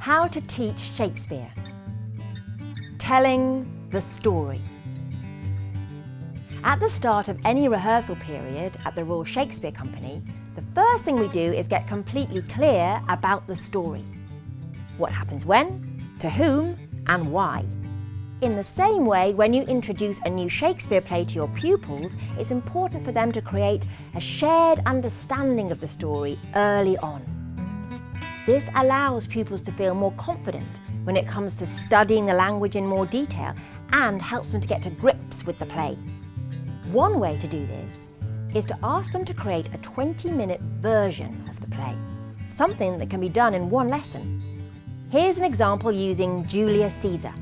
How to teach Shakespeare. Telling the story. At the start of any rehearsal period at the Royal Shakespeare Company, the first thing we do is get completely clear about the story. What happens when, to whom, and why. In the same way, when you introduce a new Shakespeare play to your pupils, it's important for them to create a shared understanding of the story early on. This allows pupils to feel more confident when it comes to studying the language in more detail and helps them to get to grips with the play. One way to do this is to ask them to create a 20-minute version of the play, something that can be done in one lesson. Here's an example using Julius Caesar.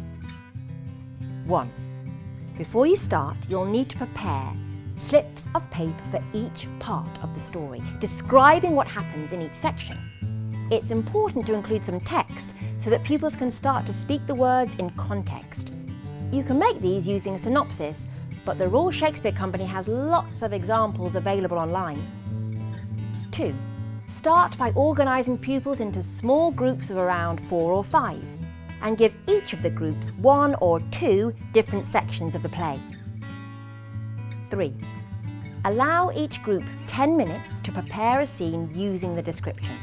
1. Before you start, you'll need to prepare slips of paper for each part of the story, describing what happens in each section. It's important to include some text so that pupils can start to speak the words in context. You can make these using a synopsis, but the Royal Shakespeare Company has lots of examples available online. 2. Start by organising pupils into small groups of around 4 or 5 and give each of the groups 1 or 2 different sections of the play. 3. Allow each group 10 minutes to prepare a scene using the description.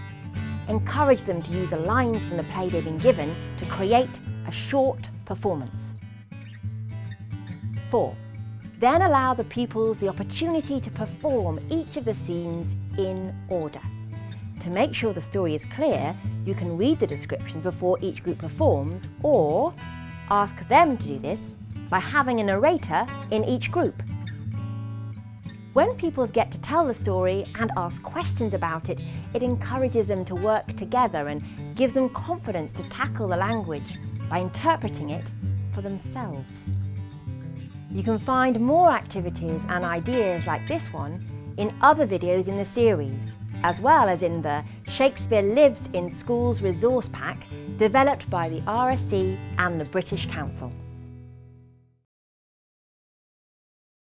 Encourage them to use the lines from the play they've been given to create a short performance. 4. Then allow the pupils the opportunity to perform each of the scenes in order. To make sure the story is clear, you can read the descriptions before each group performs, or ask them to do this by having a narrator in each group. When pupils get to tell the story and ask questions about it, it encourages them to work together and gives them confidence to tackle the language by interpreting it for themselves. You can find more activities and ideas like this one in other videos in the series, as well as in the Shakespeare Lives in Schools resource pack developed by the RSC and the British Council.